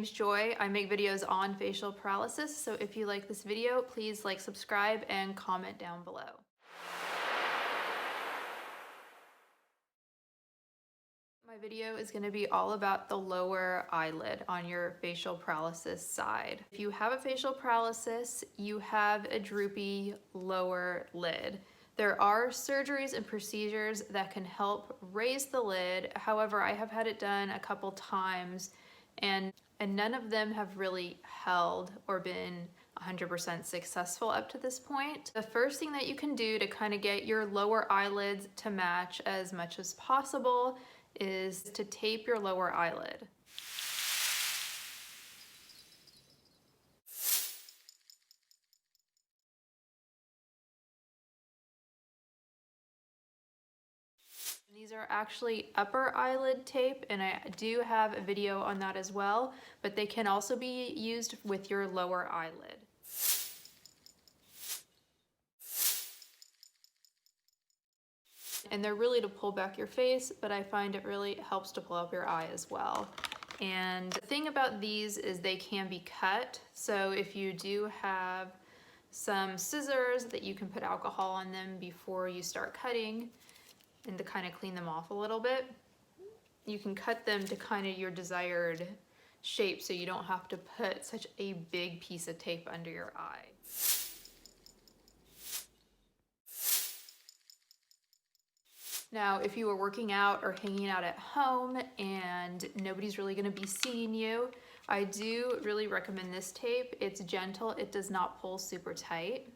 name's Joy. I make videos on facial paralysis, so if you like this video, please like, subscribe, and comment down below. My video is going to be all about the lower eyelid on your facial paralysis side. If you have a facial paralysis, you have a droopy lower lid. There are surgeries and procedures that can help raise the lid. However, I have had it done a couple times and none of them have really held or been 100% successful up to this point. The first thing that you can do to kind of get your lower eyelids to match as much as possible is to tape your lower eyelid. These are actually upper eyelid tape, and I do have a video on that as well, but they can also be used with your lower eyelid. And they're really to pull back your face, but I find it really helps to pull up your eye as well. And the thing about these is they can be cut, so if you do have some scissors that you can put alcohol on them before you start cutting, and to kind of clean them off a little bit. You can cut them to kind of your desired shape so you don't have to put such a big piece of tape under your eye. Now, if you are working out or hanging out at home and nobody's really going to be seeing you, I do really recommend this tape. It's gentle, it does not pull super tight.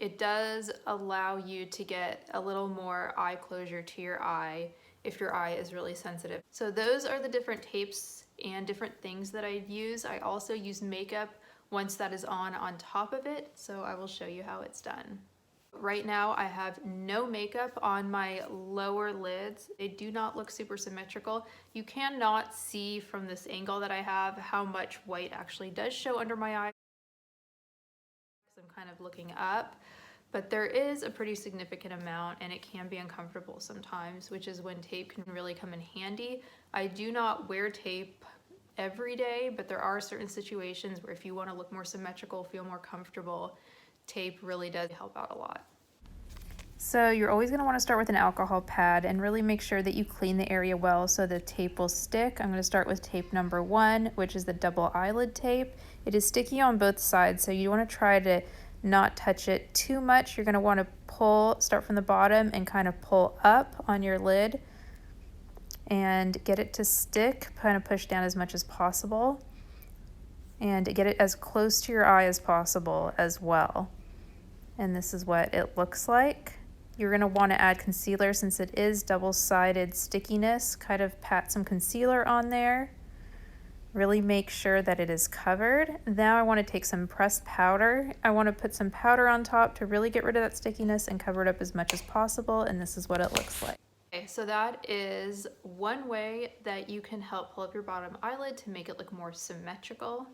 It does allow you to get a little more eye closure to your eye if your eye is really sensitive. So those are the different tapes and different things that I use. I also use makeup once that is on top of it, so I will show you how it's done. Right now I have no makeup on my lower lids. They do not look super symmetrical. You cannot see from this angle that I have how much white actually does show under my eye. I'm kind of looking up, but there is a pretty significant amount and it can be uncomfortable sometimes, which is when tape can really come in handy. I do not wear tape every day, but there are certain situations where if you want to look more symmetrical, feel more comfortable, tape really does help out a lot. So you're always going to want to start with an alcohol pad and really make sure that you clean the area well so the tape will stick. I'm going to start with tape number 1, which is the double eyelid tape. It is sticky on both sides, so you want to try to not touch it too much. You're going to want to start from the bottom and kind of pull up on your lid and get it to stick, kind of push down as much as possible and get it as close to your eye as possible as well. And this is what it looks like. You're going to want to add concealer since it is double-sided stickiness. Kind of pat some concealer on there. Really make sure that it is covered. Now I want to take some pressed powder. I want to put some powder on top to really get rid of that stickiness and cover it up as much as possible, and this is what it looks like. Okay, so that is one way that you can help pull up your bottom eyelid to make it look more symmetrical.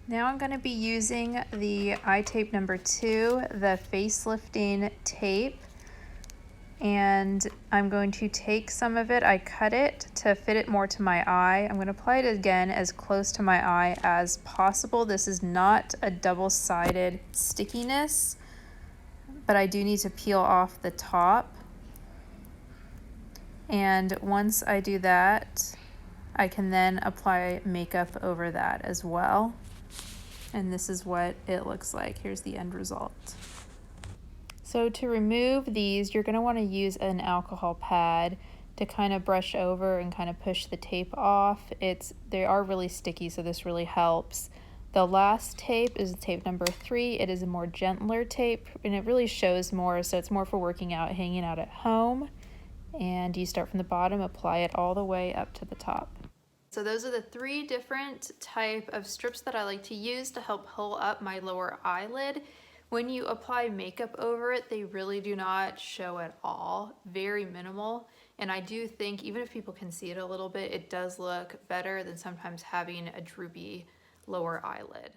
Now I'm going to be using the eye tape number 2, the facelifting tape. And I'm going to take some of it, I cut it to fit it more to my eye. I'm going to apply it again as close to my eye as possible. This is not a double-sided stickiness, but I do need to peel off the top. And once I do that, I can then apply makeup over that as well. And this is what it looks like. Here's the end result. So to remove these, you're going to want to use an alcohol pad to kind of brush over and kind of push the tape off. They are really sticky, so this really helps. The last tape is tape number 3. It is a more gentler tape and it really shows more, so it's more for working out, hanging out at home. And you start from the bottom, apply it all the way up to the top. So those are the 3 different type of strips that I like to use to help pull up my lower eyelid. When you apply makeup over it, they really do not show at all, very minimal. And I do think even if people can see it a little bit, it does look better than sometimes having a droopy lower eyelid.